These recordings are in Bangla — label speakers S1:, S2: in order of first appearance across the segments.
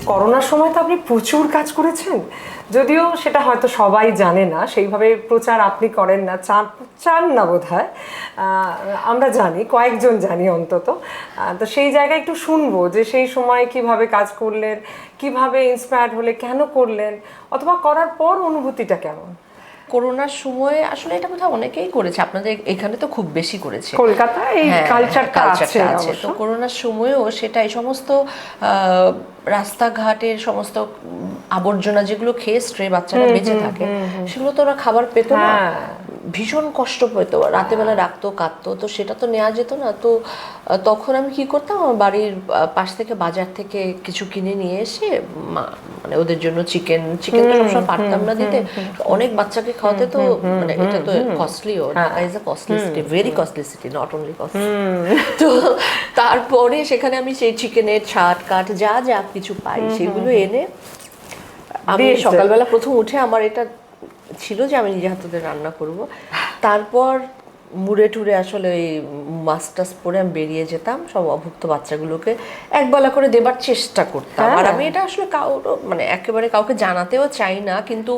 S1: করোনার সময় তো আপনি প্রচুর কাজ করেছেন, যদিও সেটা হয়তো সবাই জানে না, সেইভাবে প্রচার আপনি করেন না, চান না বোধহয়। আমরা জানি, কয়েকজন জানি অন্তত। তো সেই জায়গায় একটু শুনবো যে সেই সময় কিভাবে কাজ করলেন, কিভাবে ইন্সপায়ার্ড হলে, কেন করলেন, অথবা করার পর অনুভূতিটা কেমন।
S2: করোনার সময় আসলে এটা বোধহয় অনেকেই করেছে, আপনাদের এখানে তো খুব বেশি করেছে,
S1: কলকাতায় এই কালচারটা আছে অবশ্য।
S2: তো করোনার সময়ও সেটা এই সমস্ত রাস্তাঘাটের সমস্ত আবর্জনা যেগুলো খেয়ে স্ট্রে বাচ্চারা বেঁচে থাকে, সেগুলো তো ওরা খাবার পেতো না, ভীষণ কষ্ট পেতো, রাতেবেলা রাখতো, কাঁদতো, তো সেটা তো নেওয়া যেত না। তো তখন আমি কি করতাম, আমার বাড়ির পাশ থেকে বাজার থেকে কিছু কিনে নিয়ে এসে মানে ওদের জন্য চিকেন তো সবসময় পারতাম না দিতে, অনেক বাচ্চাকে খাওয়াতে, তো মানে এটা তো কস্টলিও, Dhaka is a costly city, very costly city, not only costly. তো তারপরে সেখানে আমি সেই চিকেনের ছাট কাট যা যা কিছু পাই সেগুলো এনে আমি সকালবেলা প্রথম উঠে আমার এটা ছিল যে আমি নিজে হাতে রান্না করব। তারপর মুড়ে টুড়ে আসলে ওই মাছ পরে আমি বেরিয়ে যেতাম, সব অভুক্ত বাচ্চাগুলোকে একবেলা করে দেবার চেষ্টা করতাম। আর আমি এটা আসলে মানে একেবারে কাউকে জানাতেও চাই না, কিন্তু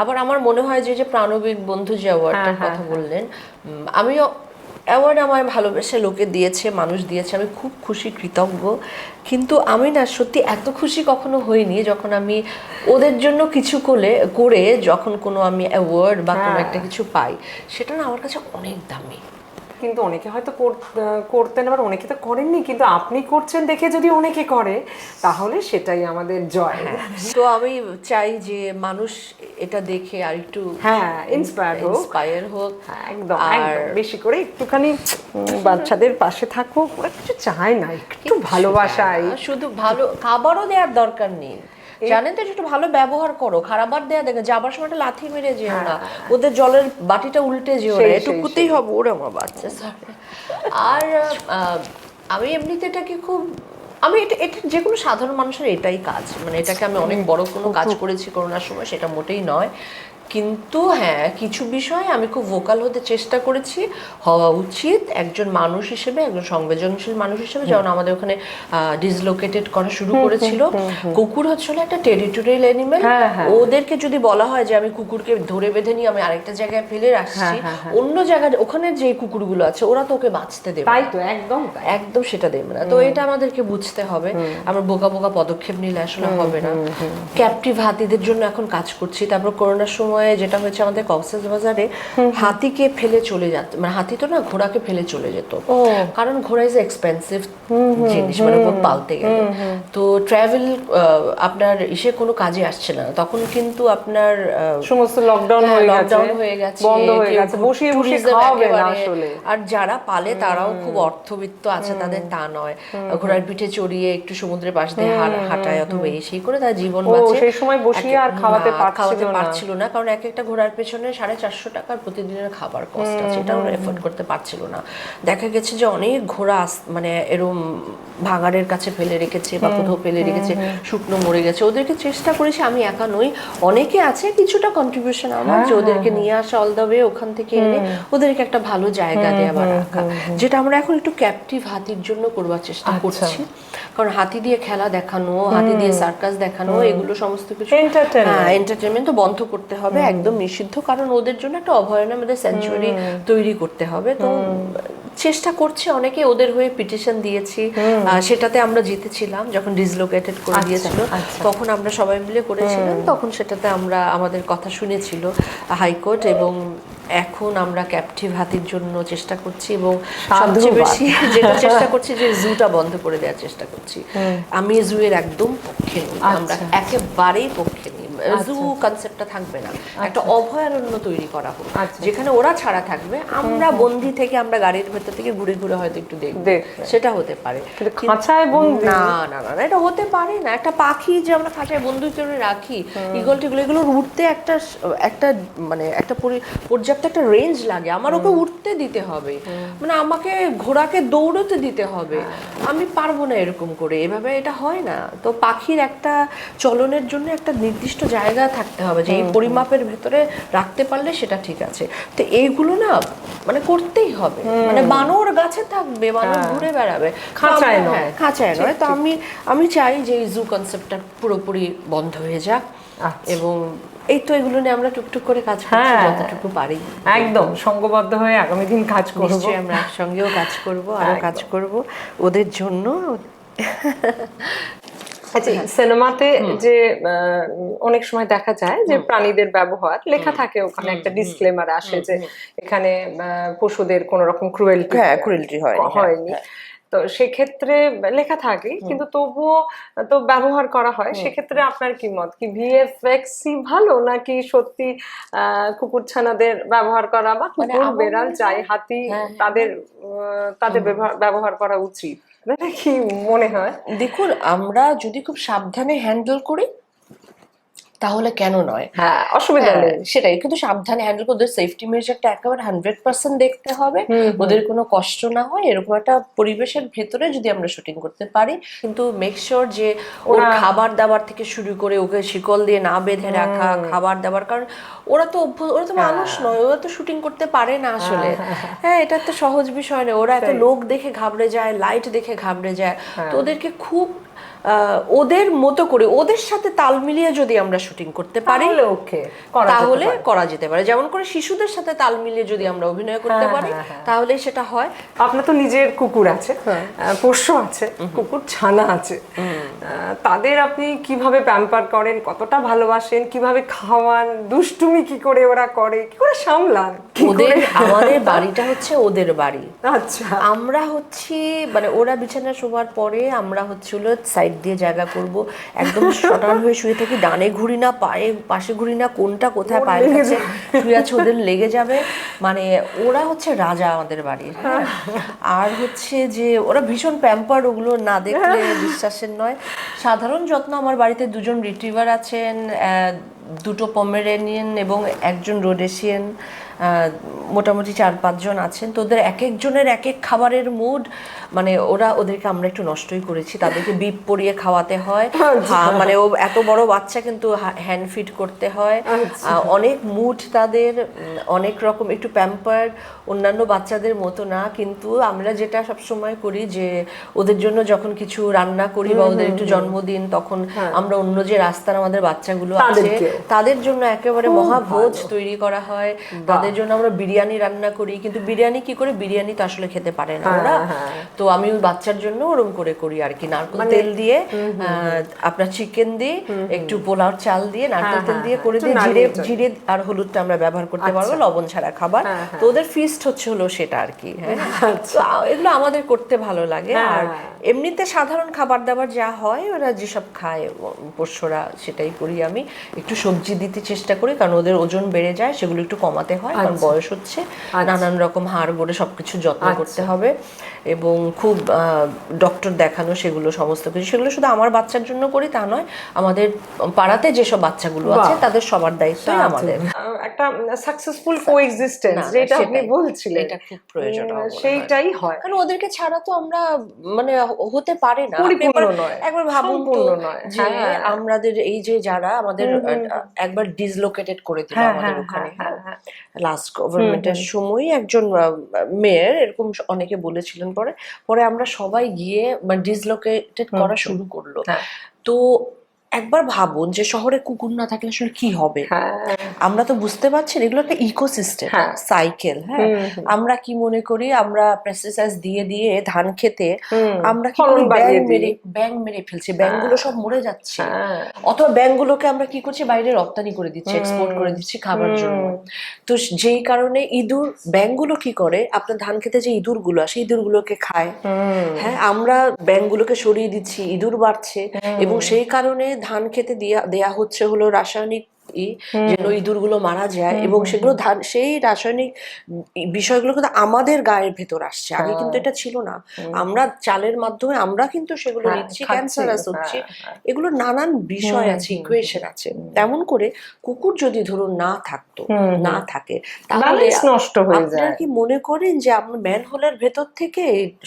S2: আবার আমার মনে হয় যে প্রাণবিক বন্ধু যে অ্যাওয়ার্ডটার কথা বললেন, আমিও অ্যাওয়ার্ড আমার ভালোবেসে লোকে দিয়েছে, মানুষ দিয়েছে, আমি খুব খুশি, কৃতজ্ঞ। কিন্তু আমি না সত্যি এত খুশি কখনো হইনি যখন আমি ওদের জন্য কিছু করে যখন কোনো আমি অ্যাওয়ার্ড বা কোনো একটা কিছু পাই, সেটা না আমার কাছে অনেক দামি।
S1: কিন্তু অনেকে হয়তো করতেন, আবার অনেকে তো করেননি, কিন্তু আপনি করছেন দেখে যদি অনেকে করে তাহলে সেটাই আমাদের জয়।
S2: তো আমি চাই যে মানুষ এটা দেখে আর একটু ইন্সপায়ার হোক।
S1: একদম বেশি করে একটুখানি বাচ্চাদের পাশে থাকুক, কিছু চায় না, একটু ভালোবাসাই,
S2: শুধু ভালো খাবারও দেওয়ার দরকার নেই, জানেন তো, একটু ভালো ব্যবহার করো, খারাপবার দেয়া দেখে যাবার সময় একটা লাথি মেরে যেও না, ওদের জলের বাটিটা উল্টে যেও না, এটুকুতেই হবে, ওরে আমার বাচ্চা। আর আমি এমনিতে এটাকে খুব, আমি এটা যে কোনো সাধারণ মানুষের এটাই কাজ, মানে এটাকে আমি অনেক বড় কোনো কাজ করেছি করোনার সময় সেটা মোটেই নয়। কিন্তু হ্যাঁ, কিছু বিষয়ে আমি খুব ভোকাল হতে চেষ্টা করেছি, হওয়া উচিত একজন মানুষ হিসেবে, একজন সংবেদনশীল মানুষ হিসেবে। যেমন আমাদের ওখানে ডিসলোকেটেড করা শুরু করেছিল, কুকুর হচ্ছে একটা টেরিটোরিয়াল অ্যানিমেল, ওদেরকে যদি বলা হয় যে আমি কুকুরকে ধরে বেঁধে নিয়ে আমি আরেকটা জায়গায় ফেলে রাখছি, অন্য জায়গায় ওখানে যে কুকুরগুলো আছে ওরা তো ওকে বাঁচতে দেবে,
S1: তাই তো একদম
S2: সেটা দেবে না। তো এটা আমাদেরকে বুঝতে হবে, আমরা বোকা পদক্ষেপ নিলে আসলে হবে না। ক্যাপটিভ হাতিদের জন্য এখন কাজ করছি। তারপর করোনার সময় যেটা হয়েছে আমাদের কক্সবাজারে, হাতিকে ফেলে চলে যেত, মানে হাতি তো না, ঘোড়াকে ফেলে চলে যেত, কারণ ঘোড়া ইজ এক্সপেন্সিভ জিনিস, মানে পালতে গেলে। তো ট্রাভেল আপনার কোনো কাজে আসছে না, তখন কিন্তু আপনার
S1: সমস্ত লকডাউন হয়ে গেছে, বন্ধ হয়ে গেছে, বসিয়ে খাওয়াবে না আসলে।
S2: আর যারা পালে তারাও খুব অর্থবিত্ত আছে, তাদের তা নয়, ঘোড়ার পিঠে চড়িয়ে একটু সমুদ্রের পাশ দিয়ে হাঁটায় অথবা সেই করে তার জীবন বাঁচে।
S1: সেই সময় বসিয়ে আর খাওয়াতে
S2: পারছিল না, কারণ এক একটা ঘোড়ার পেছনে 450 টাকার প্রতিদিনের খাবার কস্ট আছে, এটা ওরা এফোর্ড করতে পারছিল না। দেখা গেছে যে অনেক ঘোড়া মানে এরম ভাগাড়ের কাছে ফেলে রেখেছে বা কোথাও ফেলে রেখেছে, শুকনো মরে গেছে। ওদেরকে চেষ্টা করেছি, আমি একা নই, অনেকে আছে, কিছুটা কন্ট্রিবিউশন আমার, যে ওদেরকে নিয়ে আসা অল দ্য ওয়ে ওখান থেকে এনে ওদেরকে একটা ভালো জায়গা দেওয়া বা রাখা, যেটা আমরা এখন একটু ক্যাপটিভ হাতির জন্য করবার চেষ্টা করছি। কারণ হাতি দিয়ে খেলা দেখানো, হাতি দিয়ে সার্কাস দেখানো, এগুলো সমস্ত কিছু এন্টারটেনমেন্ট তো বন্ধ করতে হবে, একদম নিষিদ্ধ, কারণ ওদের জন্য একটা অভয়ারণ্য, আমাদের স্যাংচুয়ারি তৈরি করতে হবে। তো চেষ্টা করছি, অনেকে ওদের হয়ে পিটিশন দিয়েছি, সেটাতে আমরা জিতেছিলাম যখন ডিসলোকেটেড করে দিয়েছিল, তখন আমরা সবাই মিলে করেছিলাম, তখন সেটাতে আমরা আমাদের কথা শুনেছিল হাইকোর্ট, এবং এখন আমরা ক্যাপটিভ হাতির জন্য চেষ্টা করছি, এবং সবচেয়ে বেশি যেটা চেষ্টা করছি যে জুটা বন্ধ করে দেওয়ার চেষ্টা করছি। আমি জুয়ের একদম পক্ষে নই, আমরা একেবারেই পক্ষে নেই, জু কনসেপ্টটা থাকবে না, একটা অভয়ারণ্য তৈরি করা হোক যেখানে ওরা ছাড়া থাকবে, আমরা বন্দি থেকে আমরা গাড়ির ভেতর থেকে ঘুরে ঘুরে হয়তো একটু দেখব, সেটা হতে পারে। না না না, এটা হতে পারে না। একটা পাখি যে আমরা খাঁচায় বন্দি করে রাখি, ইগল টিগল, এগুলো উঠতে একটা মানে একটা পর্যাপ্ত একটা রেঞ্জ লাগে, আমার ওকে উঠতে দিতে হবে, মানে আমাকে ঘোড়াকে দৌড়তে দিতে হবে, আমি পারবো না এরকম করে, এভাবে এটা হয় না। তো পাখির একটা চলনের জন্য একটা নির্দিষ্ট জায়গা থাকতে হবে যে এই পরিমাপের ভেতরে রাখতে পারলে সেটা ঠিক আছে। তো এইগুলো না মানে করতেই হবে, মানে বানর গাছে থাকবে, বানর ঘুরে বেড়াবে,
S1: খাঁচায় নয়।
S2: হ্যাঁ, খাঁচায় নয়। তো আমি চাই যে এই জু কনসেপ্টটা পুরোপুরি বন্ধ হয়ে যাক। এবং এই তো এগুলো নিয়ে আমরা টুকটুক করে কাজ করছি যতটুকু পারি,
S1: একদম সংঘবদ্ধ হয়ে আগামী দিন কাজ করব।
S2: নিশ্চয়ই আমরা একসঙ্গেও কাজ করব, আরো কাজ করব ওদের জন্য।
S1: আচ্ছা, সিনেমাতে যে অনেক সময় দেখা যায় যে প্রাণীদের ব্যবহার লেখা থাকে, ওখানে একটা ডিসক্লেমার আসে যে এখানে পশুদের কোনো রকম ক্রুয়েলটি হয়নি। তো সেক্ষেত্রে লেখা থাকে, কিন্তু তবুও তো ব্যবহার করা হয়। সেক্ষেত্রে আপনার কি মত, কি ভিএফএক্সই ভালো নাকি সত্যি কুকুরছানাদের ব্যবহার করা, বা কুকুর বেড়াল যাই হাতি তাদের ব্যবহার করা উচিত? এটা কি মনে হয়?
S2: দেখুন, আমরা যদি খুব সাবধানে হ্যান্ডেল করি তাহলে কেন নয়,
S1: হ্যাঁ, অসুবিধা নেই।
S2: সেটাই, কিন্তু সাবধানে হ্যান্ডেল করে ওদের সেফটি মেজারটা একেবারে 100% দেখতে হবে, ওদের কোনো কষ্ট না হয় এরকম একটা পরিবেশের ভেতরে যদি আমরা শুটিং করতে পারি। কিন্তু মেক শিওর যে ওর খাবার দাবার থেকে শুরু করে ওকে শিকল দিয়ে না বেঁধে রাখা, খাবার দাবার, কারণ ওরা তো মানুষ নয়, ওরা তো শুটিং করতে পারে না আসলে। হ্যাঁ, এটা একটা সহজ বিষয় নয়, ওরা এত লোক দেখে ঘাবড়ে যায়, লাইট দেখে ঘাবড়ে যায়। তো ওদেরকে খুব ওদের মতো করে ওদের সাথে তাল মিলিয়ে যদি আমরা শুটিং করতে পারি তাহলে করা যেতে পারে। যেমন করে শিশুদের সাথে তাল মিলিয়ে যদি আমরা অভিনয় করতে পারি তাহলে সেটা হয়।
S1: আপনার তো নিজের কুকুর আছে, পোষ্য আছে, কুকুর ছানা আছে, তাদের আপনি কিভাবে প্যাম্পার করেন, কতটা ভালোবাসেন, কিভাবে খাওয়ান, দুষ্টুমি কি করে ওরা করে, কি করে সামলান?
S2: আমাদের বাড়িটা হচ্ছে ওদের বাড়ি।
S1: আচ্ছা,
S2: আমরা হচ্ছে মানে ওরা বিছানা শোবার পরে আমরা হচ্ছে সাইড দিয়ে জায়গা করব, একদম শটান হয়ে শুয়ে থাকি, ডানে ঘুরি না, পাশে ঘুরি না, কোনটা কোথায় পায়ের কাছে শুয়ে আছে ওদের লেগে যাবে। মানে ওরা হচ্ছে রাজা আমাদের বাড়ির। আর হচ্ছে যে ওরা ভীষণ প্যাম্পার, ওগুলো না দেখলে বিশ্বাসের নয়। সাধারণ যত্ন আমার বাড়িতে 2জন রিট্রিভার আছেন, 2টো পমেরেনিয়ান এবং 1জন রোডেশিয়ান, মোটামুটি 4-5 জন আছেন। তো ওদের এক একজনের এক এক খাবারের মুড, মানে ওদেরকে আমরা একটু নষ্টই করেছি, তাদেরকে বিপ পরিয়ে খাওয়াতে হয়। মানে ও এত বড় বাচ্চা কিন্তু হ্যান্ড ফিড করতে হয়, অনেক মুড তাদের, অনেক রকম একটু প্যাম্পার্ড, অন্যান্য বাচ্চাদের মতো না। কিন্তু আমরা যেটা সবসময় করি যে ওদের জন্য যখন কিছু রান্না করি বা ওদের একটু জন্মদিন, তখন আমরা অন্য যে রাস্তার আমাদের বাচ্চাগুলো আছে তাদের জন্য একেবারে মহাভোজ তৈরি করা হয়। তাদের জন্য আমরা বিরিয়ানি রান্না করি, কিন্তু বিরিয়ানি কি করে, বিরিয়ানি তো আসলে খেতে পারে না ওরা। তো আমি ওই বাচ্চার জন্য ওরকম করে করি আর কি, নারকেল তেল দিয়ে, আপনার চিকেন দিয়ে, একটু পোলাও চাল দিয়ে নারকেল তেল দিয়ে করে দিয়ে, জিরে আর হলুদটা আমরা ব্যবহার করতে পারবো, লবণ ছাড়া খাবার। তো ওদের ফিস্ট হচ্ছে সেটা আর কি। হ্যাঁ, এগুলো আমাদের করতে ভালো লাগে। আর এমনিতে সাধারণ খাবার দাবার যা হয় ওরা যেসব খায় পোষ্যরা সেটাই করি। আমি একটু সবজি দিতে চেষ্টা করি, কারণ ওদের ওজন বেড়ে যায়, সেগুলো একটু কমাতে হয়, কারণ বয়স হচ্ছে, নানান রকম হাড় গোড়ে সবকিছু যত্ন করতে হবে, এবং খুব ডক্টর দেখানো, সেগুলো সমস্ত কিছু, সেগুলো শুধু আমার বাচ্চার জন্য করি তা নয়, আমাদের পাড়াতে যেসব বাচ্চাগুলো আছে তাদের সবার দায়িত্বই আমাদের।
S1: একটা সাকসেসফুল কোএক্সিস্টেন্স যেটা আপনি বলছিলেন,
S2: এটা খুব প্রয়োজন,
S1: সেইটাই হয়।
S2: কারণ ওদেরকে ছাড়া তো আমরা মানে হতে পারে না,
S1: পরিপূর্ণ নয়,
S2: একবার ভাবুন তো যে আমাদের এই যে যারা আমাদের একবার ডিসলোকেটেড করে দিল আমাদের ওখানে, লাস্ট গভর্নমেন্টের সময় একজন মেয়র এরকম অনেকে বলেছিলেন, পরে আমরা সবাই গিয়ে ডিসলোকেটেড করা শুরু করলো। তো একবার ভাবুন যে শহরে কুকুর না থাকলে আসলে কি হবে। আমরা তো বুঝতে পারছি এগুলো একটা ইকোসিস্টেম, সাইকেল। হ্যাঁ, আমরা কি মনে করি, আমরা পেস্টিসাইড দিয়ে দিয়ে ধান খেতে আমরা কি করি, ব্যাঙ মেরে ফেলছি, ব্যাঙগুলো সব মরে যাচ্ছে, অথবা ব্যাঙগুলোকে আমরা কি করছি, বাইরে রপ্তানি করে দিচ্ছি, এক্সপোর্ট করে দিচ্ছি খাবার জন্য। তো যেই কারণে ব্যাঙগুলো কি করে, আপনার ধান খেতে যে ইঁদুরগুলো আসে ইঁদুরগুলোকে খায়। হ্যাঁ, আমরা ব্যাঙগুলোকে সরিয়ে দিচ্ছি, ইঁদুর বাড়ছে, এবং সেই কারণে ধান খেতে দেয়া হচ্ছে রাসায়নিক যেন ইঁদুরগুলো মারা যায়, এবং সেগুলো সেই রাসায়নিক বিষয়গুলো কিন্তু আমাদের গায়ের ভেতর আসছে। আগে কিন্তু এটা ছিল না। আমরা চালের মাধ্যমে আমরা কিন্তু সেগুলো নিচ্ছি, ক্যান্সারাস হচ্ছে, এগুলো নানান বিষয় আছে, ইকুয়েশন আছে। তেমন করে কুকুর যদি ধরুন না থাকতো, না থাকে, তাহলে
S1: নষ্ট হয়ে যায়।
S2: আপনারা কি মনে করেন যে আপনার ম্যানহোলের ভেতর থেকে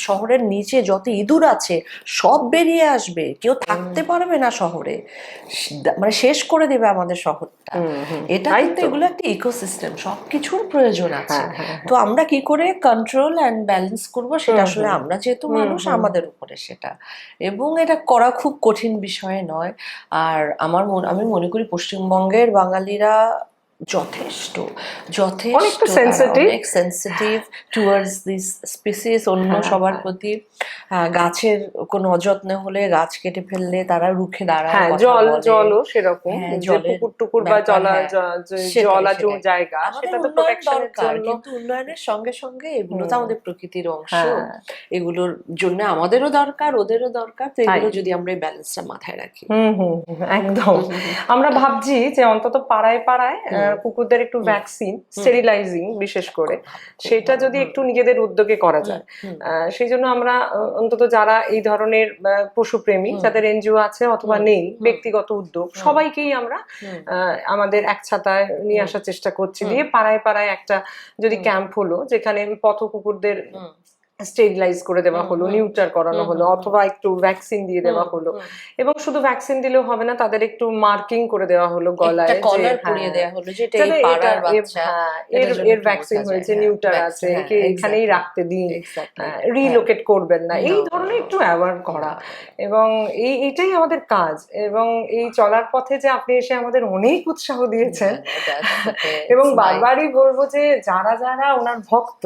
S2: শহরের নিচে যত ইঁদুর আছে সব বেরিয়ে আসবে? কেউ থাকতে পারবে না শহরে, মানে শেষ করে দেবে আমাদের শহরটা। এটা কিন্তু এগুলো একটা ইকোসিস্টেম, সবকিছুর প্রয়োজন আছে। তো আমরা কি করে কন্ট্রোল অ্যান্ড ব্যালেন্স করবো, সেটা আসলে আমরা যেহেতু মানুষ, আমাদের উপরে সেটা। এবং এটা করা খুব কঠিন বিষয় নয়। আর আমি মনে করি পশ্চিমবঙ্গের বাঙালিরা যথেষ্ট যথেষ্ট অনেক সেন্সিটিভ টুয়ার্ডস দিস স্পিসিস, অন্য সবার প্রতি। গাছের কোনো অযত্ন হলে, গাছ কেটে ফেললে তারা রুখে দাঁড়ায়,
S1: জলও সেরকম, পুকুর টুকুর বা জলাজ জায়গা, সেটা তো প্রোটেকশনের জন্য।
S2: কিন্তু উন্নয়নের সঙ্গে সঙ্গে এগুলো তো আমাদের প্রকৃতির অংশ, এগুলোর জন্য আমাদেরও দরকার, ওদেরও দরকার। তো এগুলো যদি আমরা এই ব্যালেন্সটা মাথায় রাখি।
S1: একদম। আমরা ভাবছি যে অন্তত পাড়ায় পাড়ায় কুকুরদের একটু ভ্যাকসিন, স্টেরিলাইজিং বিশেষ করে, সেটা যদি একটু নিজেদের উদ্যোগে করা যায়। সেই জন্য আমরা অন্তত যারা এই ধরনের পশুপ্রেমী, যাদের এনজিও আছে অথবা নেই, ব্যক্তিগত উদ্যোগ, সবাইকেই আমরা আমাদের এক ছাতায় নিয়ে আসার চেষ্টা করছি। দিয়ে পাড়ায় পাড়ায় একটা যদি ক্যাম্প হলো, যেখানে পথ কুকুরদের স্টেরিলাইজ করে দেওয়া হলো, নিউটার করানো হলো, অথবা একটু ভ্যাকসিন দিয়ে দেওয়া হলো। এবং শুধু ভ্যাকসিন দিলেও হবে না, তাদের একটু মার্কিং করে দেওয়া হলো গলায়,
S2: কলার পরিয়ে দেওয়া হলো, যেটা এই পাড়ার বাচ্চা,
S1: এর ভ্যাকসিন হয়েছে, নিউটার আছে, একে এখানেই রাখতে দিন, রিলোকেট করবেন না, এই ধরনের একটু অ্যাওয়ার করা। এবং এইটাই আমাদের কাজ। এবং এই চলার পথে যে আপনি এসে আমাদের অনেক উৎসাহ দিয়েছেন, এবং বারবারই বলবো যে যারা যারা ওনার ভক্ত,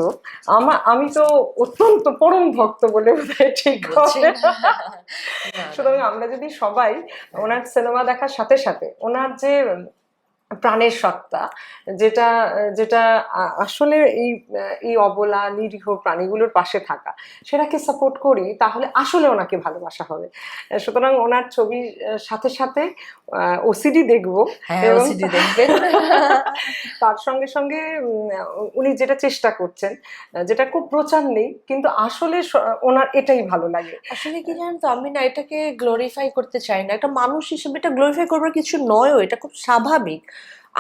S1: আমি তো অত্যন্ত পরম ভক্ত বলে বোধহয় ঠিক হবে। সুতরাং আমরা যদি সবাই ওনার সিনেমা দেখার সাথে সাথে ওনার যে প্রাণের সত্তা, যেটা যেটা আসলে এই অবলা নিরীহ প্রাণীগুলোর পাশে থাকা, সেটাকে সাপোর্ট করি, তাহলে আসলে ওনাকে ভালোবাসা হবে। সুতরাং ওনার ছবির সাথে সাথে ওসিডি দেখবো, এবং তার সঙ্গে সঙ্গে উনি যেটা চেষ্টা করছেন, যেটা খুব প্রচার নেই, কিন্তু আসলে ওনার এটাই ভালো লাগে।
S2: আসলে কি জানেন তো, আমি না এটাকে গ্লোরিফাই করতে চাই না। একটা মানুষ হিসেবে এটা গ্লোরিফাই করবার কিছু নয়ও, এটা খুব স্বাভাবিক।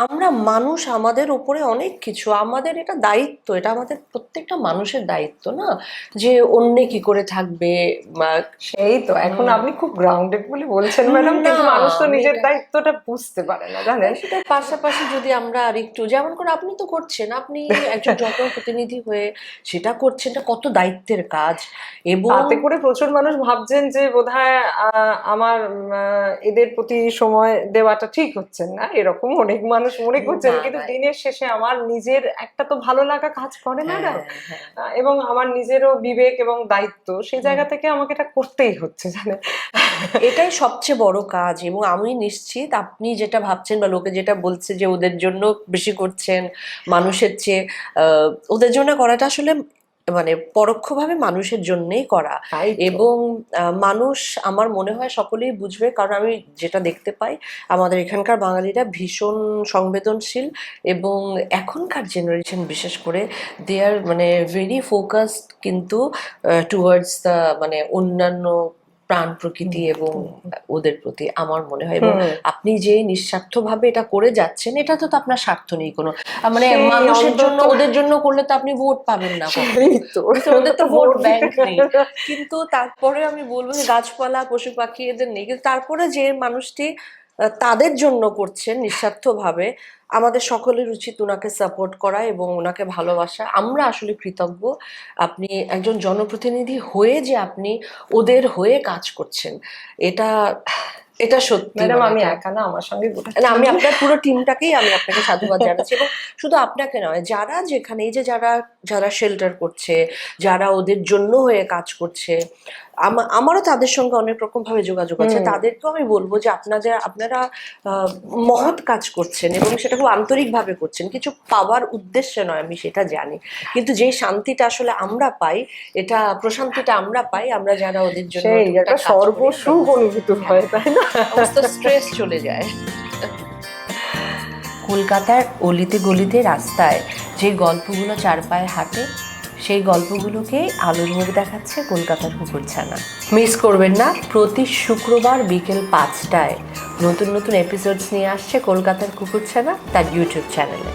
S2: আমরা মানুষ, আমাদের উপরে অনেক কিছু, আমাদের এটা দায়িত্ব, এটা আমাদের প্রত্যেকটা মানুষের দায়িত্ব না, যে অন্য কি করে থাকবে।
S1: সেই তো, এখন আপনি খুব গ্রাউন্ডেড বলে বলছেন ম্যাডাম, কিন্তু মানুষ তো নিজের দায়িত্বটা বুঝতে পারে না, জানেন।
S2: সেটার পাশাপাশি যদি আমরা আর একটু, যেমন করে আপনি তো করছেন, আপনি একজন জনপ্রতিনিধি হয়ে সেটা করছেন, এটা কত দায়িত্বের কাজ। এবং
S1: তাতে করে প্রচুর মানুষ ভাবছেন যে বোধহয় আমার এদের প্রতি সময় দেওয়াটা ঠিক হচ্ছে না, এরকম অনেক মানুষ মনে করছেন। কিন্তু দিনের শেষে আমার নিজের একটা তো ভালো লাগা কাজ করে, ম্যাডাম, এবং আমার নিজেরও বিবেক এবং দায়িত্ব, সেই জায়গা থেকে আমাকে এটা করতেই হচ্ছে, জানেন।
S2: এটাই সবচেয়ে বড় কাজ। এবং আমি নিশ্চিত আপনি যেটা ভাবছেন বা লোকে যেটা বলছে যে ওদের জন্য বেশি করছেন মানুষের চেয়ে, ওদের জন্য করাটা আসলে মানে পরোক্ষভাবে মানুষের জন্যই করা। এবং মানুষ, আমার মনে হয় সকলেই বুঝবে, কারণ আমি যেটা দেখতে পাই আমাদের এখানকার বাঙালিরা ভীষণ সংবেদনশীল, এবং এখনকার জেনারেশন বিশেষ করে দে আর মানে ভেরি ফোকাসড কিন্তু টুয়ার্ডস দ্য মানে অন্যান্য প্রাণ প্রকৃতি এবং ওদের প্রতি, আমার মনে হয়। এবং আপনি যে নিঃস্বার্থভাবে এটা করে যাচ্ছেন, এটা তো আপনার স্বার্থ নেই কোনো, মানে মানুষের জন্য, ওদের জন্য করলে তো আপনি ভোট পাবেন না, ওদের তো ভোট ব্যাংক নেই। কিন্তু তারপরে আমি বলবো যে গাছপালা, পশু পাখি এদের নেই, কিন্তু তারপরে যে মানুষটি তাদের জন্য করছেন নিঃস্বার্থভাবে, আমাদের সকলের উচিত ওনাকে সাপোর্ট করা এবং ওনাকে ভালোবাসা। আমরা আসলে কৃতজ্ঞ আপনি একজন জনপ্রতিনিধি হয়ে যে আপনি ওদের হয়ে কাজ করছেন। এটা সত্যি
S1: ম্যাডাম, আমি একা না, আমার সঙ্গে
S2: আমি আপনার পুরো টিমটাকেই আমি আপনাকে সাধুবাদ জানাচ্ছি। এবং শুধু আপনাকে নয়, যারা যেখানে এই যে যারা শেল্টার করছে, যারা ওদের জন্য হয়ে কাজ করছে, আমারও তাদের সঙ্গে অনেক রকম ভাবে যোগাযোগ আছে। তাদেরকেও আমি বলবো যে আপনারা মহৎ কাজ করছেন এবং সেটা খুব আন্তরিক ভাবে করছেন, কিছু পাওয়ার উদ্দেশ্যে নয়, আমি সেটা জানি। কিন্তু যে শান্তিটা আসলে আমরা পাই, এটা প্রশান্তিটা আমরা পাই, আমরা যারা ওদের জন্য
S1: সর্বসুখ অনুভূত হয়, তাই না?
S2: স্ট্রেস চলে যায়। কলকাতার অলিতে গলিতে রাস্তায় যে গল্পগুলো চার পায়ে হাঁটে, সেই গল্পগুলোকে আলোর মুখ দেখাচ্ছে কলকাতার কুকুরছানা। মিস করবেন না, প্রতি শুক্রবার বিকেল 5টায় নতুন নতুন এপিসোডস নিয়ে আসছে কলকাতার কুকুরছানা তার ইউটিউব চ্যানেলে।